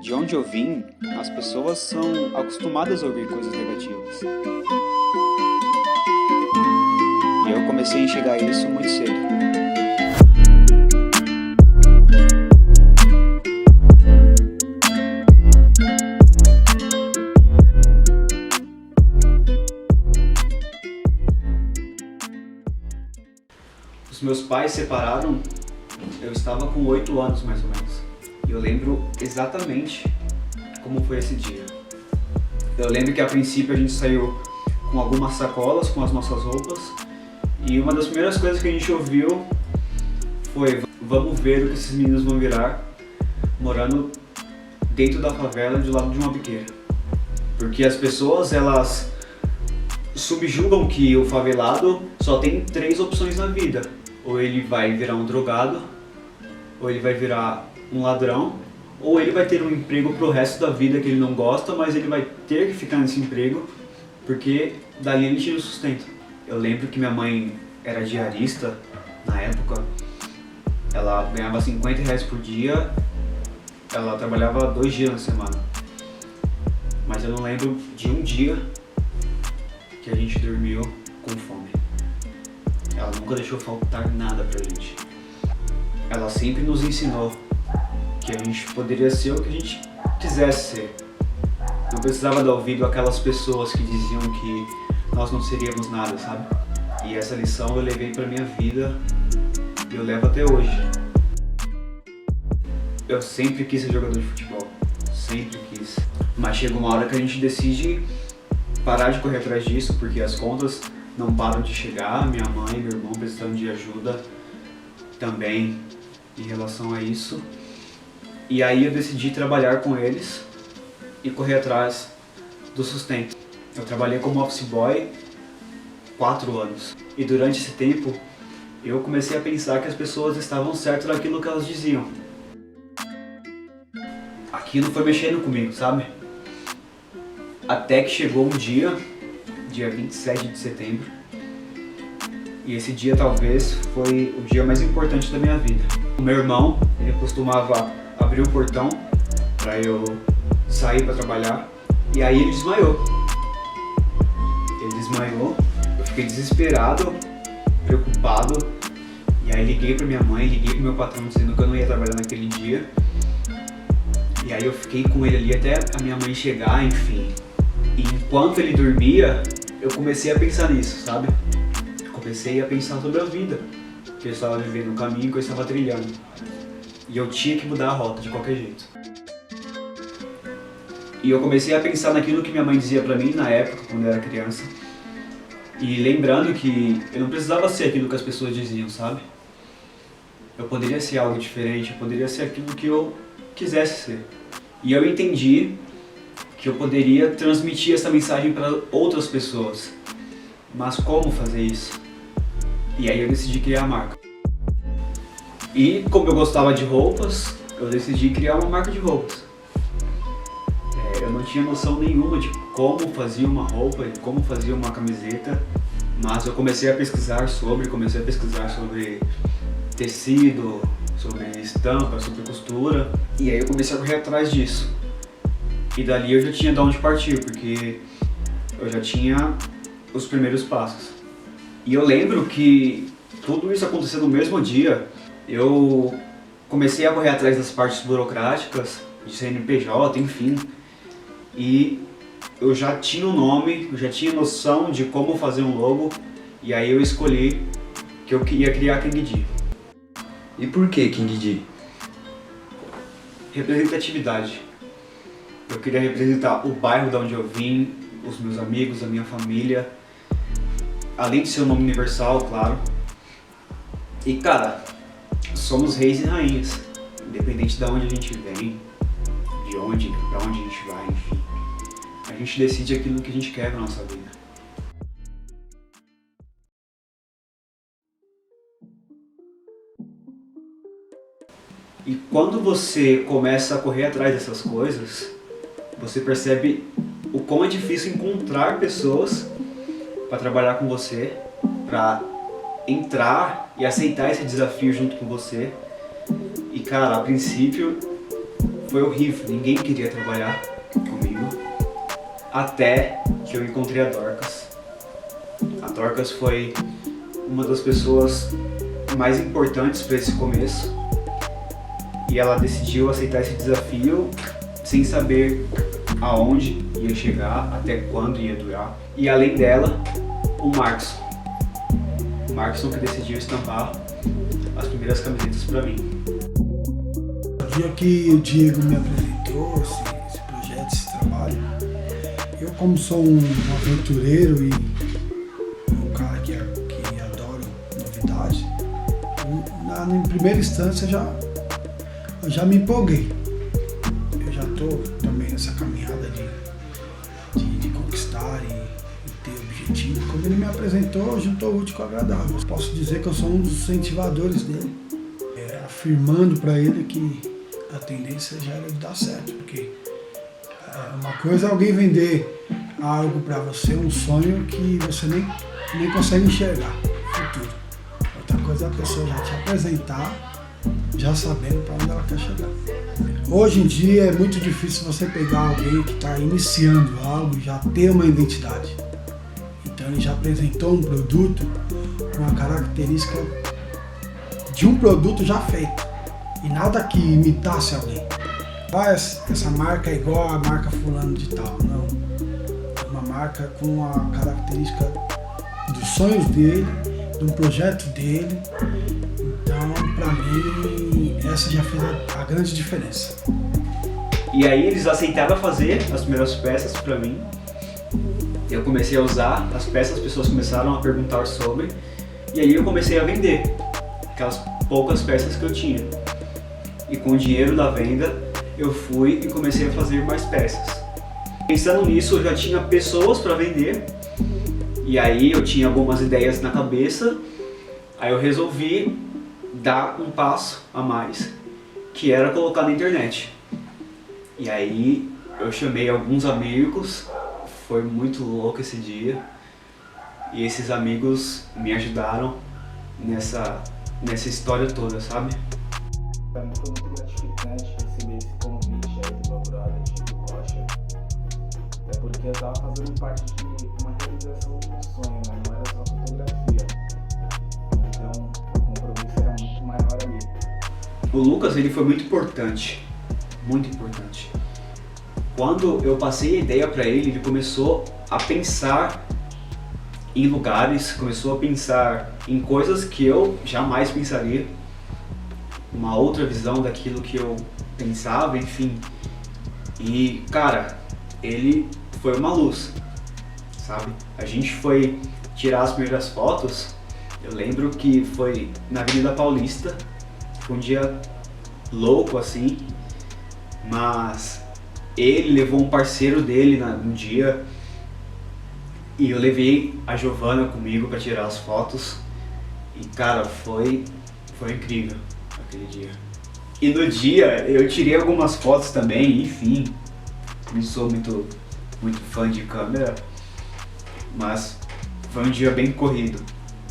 De onde eu vim, as pessoas são acostumadas a ouvir coisas negativas. E eu comecei a enxergar isso muito cedo. Os meus pais se separaram, eu estava com 8 anos mais ou menos. E eu lembro exatamente como foi esse dia. Eu lembro que a princípio a gente saiu com algumas sacolas com as nossas roupas. E uma das primeiras coisas que a gente ouviu foi: vamos ver o que esses meninos vão virar morando dentro da favela do lado de uma biqueira. Porque as pessoas, elas subjugam que o favelado só tem 3 opções na vida. Ou ele vai virar um drogado, ou ele vai virar um ladrão, ou ele vai ter um emprego pro resto da vida que ele não gosta, mas ele vai ter que ficar nesse emprego porque dali ele tira o sustento. Eu lembro que minha mãe era diarista na época, ela ganhava R$50 por dia, ela trabalhava 2 dias na semana. Mas eu não lembro de um dia que a gente dormiu com fome. Ela nunca deixou faltar nada pra gente. Ela sempre nos ensinou que a gente poderia ser o que a gente quisesse ser. Não precisava dar ouvido àquelas pessoas que diziam que nós não seríamos nada, sabe? E essa lição eu levei pra minha vida e eu levo até hoje. Eu sempre quis ser jogador de futebol, sempre quis. Mas chega uma hora que a gente decide parar de correr atrás disso, porque as contas não param de chegar, minha mãe e meu irmão precisando de ajuda também em relação a isso. E aí eu decidi trabalhar com eles e correr atrás do sustento. Eu trabalhei como office boy 4 anos. E durante esse tempo eu comecei a pensar que as pessoas estavam certas naquilo que elas diziam. Aquilo foi mexendo comigo, sabe? Até que chegou um dia 27 de setembro, e esse dia talvez foi o dia mais importante da minha vida. O meu irmão, ele costumava abrir o portão para eu sair para trabalhar, e aí ele desmaiou. Eu fiquei desesperado, preocupado, e aí liguei para minha mãe, liguei pro meu patrão dizendo que eu não ia trabalhar naquele dia. E aí eu fiquei com ele ali até a minha mãe chegar, enfim. E enquanto ele dormia, eu comecei a pensar nisso, sabe? Comecei a pensar sobre a vida que eu estava vivendo, o caminho que eu estava trilhando. E eu tinha que mudar a rota de qualquer jeito. E eu comecei a pensar naquilo que minha mãe dizia pra mim na época, quando eu era criança. E lembrando que eu não precisava ser aquilo que as pessoas diziam, sabe? Eu poderia ser algo diferente, eu poderia ser aquilo que eu quisesse ser. E eu entendi que eu poderia transmitir essa mensagem para outras pessoas. Mas como fazer isso? E aí eu decidi criar a marca. E como eu gostava de roupas, eu decidi criar uma marca de roupas. Eu não tinha noção nenhuma de como fazia uma roupa, de como fazia uma camiseta, mas eu comecei a pesquisar sobre tecido, sobre estampa, sobre costura, e aí eu comecei a correr atrás disso. E dali eu já tinha de onde partir, porque eu já tinha os primeiros passos. E eu lembro que tudo isso aconteceu no mesmo dia. Eu comecei a correr atrás das partes burocráticas, de CNPJ, enfim. E eu já tinha um nome, eu já tinha noção de como fazer um logo. E aí eu escolhi que eu ia criar a King D. E por que King D? Representatividade. Eu queria representar o bairro de onde eu vim, os meus amigos, a minha família. Além de ser um nome universal, claro. E cara, somos reis e rainhas. Independente de onde a gente vem, pra onde a gente vai, enfim. A gente decide aquilo que a gente quer pra nossa vida. E quando você começa a correr atrás dessas coisas, você percebe o quão é difícil encontrar pessoas para trabalhar com você, para entrar e aceitar esse desafio junto com você. E cara, a princípio foi horrível, ninguém queria trabalhar comigo, até que eu encontrei a Dorcas. A Dorcas foi uma das pessoas mais importantes para esse começo, e ela decidiu aceitar esse desafio sem saber aonde ia chegar, até quando ia durar. E além dela, o Markson. O Markson que decidiu estampar as primeiras camisetas para mim. No dia que o Diego me apresentou esse projeto, esse trabalho, eu, como sou um aventureiro e um cara que adora novidade, em primeira instância eu já me empolguei. Eu já estou também nessa caminhada de conquistar e ter objetivo. Quando ele me apresentou, juntou o útil com o agradável. Posso dizer que eu sou um dos incentivadores dele, afirmando para ele que a tendência já era de dar certo, porque uma coisa é alguém vender algo para você, um sonho que você nem consegue enxergar no futuro. Outra coisa é a pessoa já te apresentar, já sabendo para onde ela quer chegar. Hoje em dia é muito difícil você pegar alguém que está iniciando algo e já ter uma identidade. Então ele já apresentou um produto com uma característica de um produto já feito e nada que imitasse alguém. Essa marca é igual a marca fulano de tal, não. É uma marca com a característica dos sonhos dele, de um projeto dele. Então, para mim, essa já fez a grande diferença. E aí eles aceitaram fazer as primeiras peças para mim. Eu comecei a usar as peças, as pessoas começaram a perguntar sobre, e aí eu comecei a vender aquelas poucas peças que eu tinha. E com o dinheiro da venda, eu fui e comecei a fazer mais peças. Pensando nisso, eu já tinha pessoas para vender, e aí eu tinha algumas ideias na cabeça, aí eu resolvi dar um passo a mais, que era colocar na internet. E aí eu chamei alguns amigos, foi muito louco esse dia, e esses amigos me ajudaram nessa história toda, sabe? Para mim foi muito gratificante receber esse convite aí do Baburada, de Rocha, até porque eu estava fazendo parte de uma realização de um sonho, né? Não era só fotografia, então o compromisso era muito maior ali. O Lucas, ele foi muito importante, muito importante. Quando eu passei a ideia para ele, ele começou a pensar em lugares, começou a pensar em coisas que eu jamais pensaria, uma outra visão daquilo que eu pensava, enfim. E, cara, ele foi uma luz, sabe? A gente foi tirar as primeiras fotos, eu lembro que foi na Avenida Paulista, foi um dia louco assim, mas ele levou um parceiro dele no dia e eu levei a Giovana comigo para tirar as fotos e, cara, foi incrível aquele dia. E no dia eu tirei algumas fotos também, enfim, não sou muito fã de câmera, mas foi um dia bem corrido.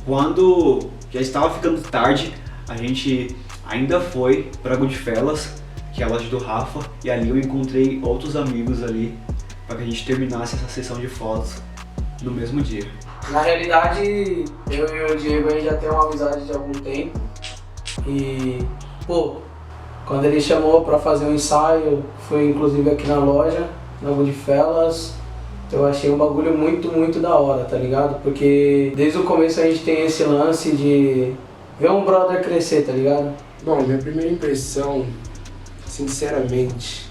Quando já estava ficando tarde, a gente ainda foi para Goodfellas, que é a loja do Rafa, e ali eu encontrei outros amigos ali para que a gente terminasse essa sessão de fotos no mesmo dia. Na realidade, eu e o Diego aí já tem uma amizade de algum tempo e, pô, quando ele chamou para fazer um ensaio, foi inclusive aqui na loja, na Goodfellas, eu achei um bagulho muito da hora, tá ligado? Porque desde o começo a gente tem esse lance de ver um brother crescer, tá ligado? Bom, minha primeira impressão, sinceramente,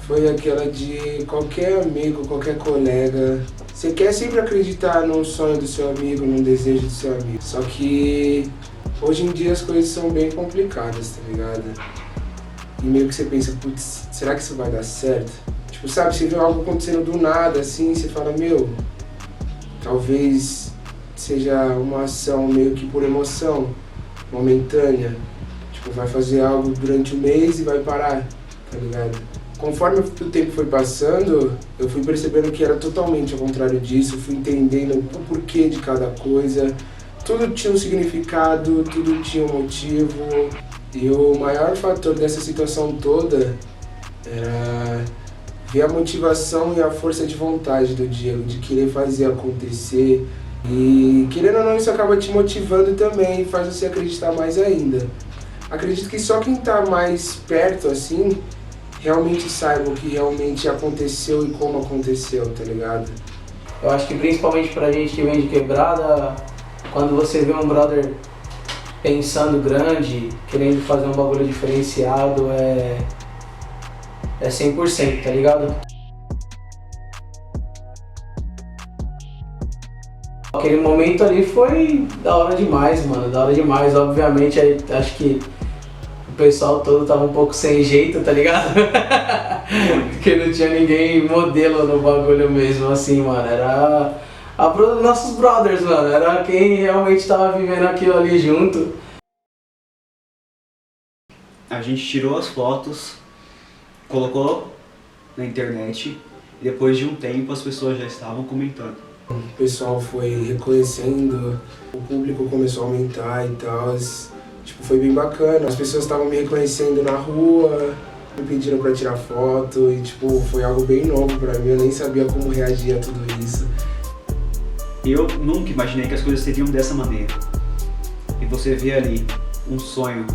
foi aquela de qualquer amigo, qualquer colega. Você quer sempre acreditar no sonho do seu amigo, no desejo do seu amigo. Só que hoje em dia as coisas são bem complicadas, tá ligado? E meio que você pensa, putz, será que isso vai dar certo? Tipo, sabe, você vê algo acontecendo do nada, assim, você fala, meu, talvez seja uma ação meio que por emoção, momentânea. Tipo, vai fazer algo durante o mês e vai parar, tá ligado? Conforme o tempo foi passando, eu fui percebendo que era totalmente ao contrário disso, eu fui entendendo o porquê de cada coisa, tudo tinha um significado, tudo tinha um motivo, E o maior fator dessa situação toda era ver a motivação e a força de vontade do Diego, de querer fazer acontecer. E querendo ou não, isso acaba te motivando também e faz você acreditar mais ainda. Acredito que só quem tá mais perto assim realmente saiba o que realmente aconteceu e como aconteceu, tá ligado? Eu acho que principalmente pra gente que vem de quebrada, quando você vê um brother pensando grande, querendo fazer um bagulho diferenciado, é 100%, tá ligado? Aquele momento ali foi da hora demais, mano, da hora demais. Obviamente, acho que o pessoal todo tava um pouco sem jeito, tá ligado? Porque não tinha ninguém modelo no bagulho mesmo, assim, mano. Era nossos brothers, mano. Era quem realmente tava vivendo aquilo ali junto. A gente tirou as fotos, colocou na internet e depois de um tempo as pessoas já estavam comentando. O pessoal foi reconhecendo, o público começou a aumentar e tal. Tipo, foi bem bacana. As pessoas estavam me reconhecendo na rua, me pediram pra tirar foto e tipo, foi algo bem novo pra mim. Eu nem sabia como reagir a tudo isso. Eu nunca imaginei que as coisas seriam dessa maneira. E você vê ali um sonho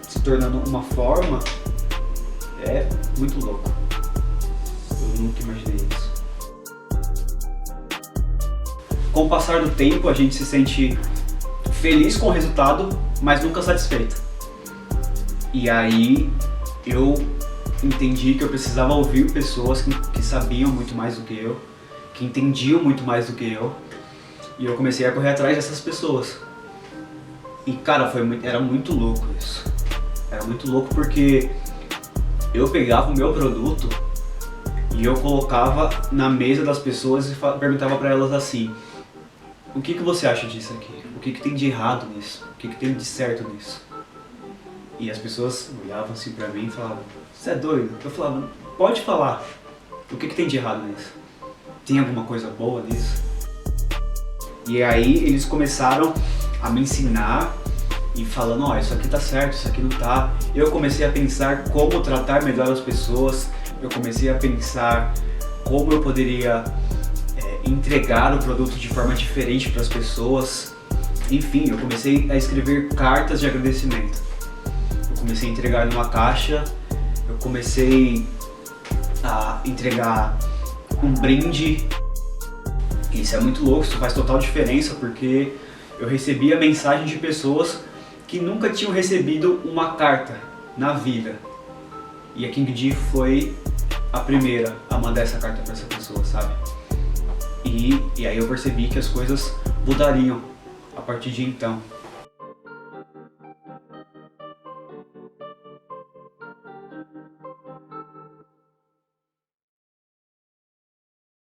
se tornando uma forma, é muito louco. Eu nunca imaginei isso. Com o passar do tempo, a gente se sente feliz com o resultado, mas nunca satisfeito. E aí eu entendi que eu precisava ouvir pessoas que sabiam muito mais do que eu, que entendiam muito mais do que eu, e eu comecei a correr atrás dessas pessoas. E cara, era muito louco isso. Era muito louco porque eu pegava o meu produto e eu colocava na mesa das pessoas e perguntava para elas assim: o que você acha disso aqui? O que tem de errado nisso? O que tem de certo nisso? E as pessoas olhavam assim pra mim e falavam: você é doido? Eu falava: pode falar. O que tem de errado nisso? Tem alguma coisa boa nisso? E aí eles começaram a me ensinar e falando: ó, isso aqui tá certo, isso aqui não tá. Eu comecei a pensar como tratar melhor as pessoas. Eu comecei a pensar como eu poderia entregar o produto de forma diferente para as pessoas. Enfim, eu comecei a escrever cartas de agradecimento. Eu comecei a entregar numa caixa, eu comecei a entregar um brinde. Isso é muito louco, isso faz total diferença porque eu recebia mensagem de pessoas que nunca tinham recebido uma carta na vida. E a King D foi a primeira a mandar essa carta para essa pessoa, sabe? E aí eu percebi que as coisas mudariam a partir de então.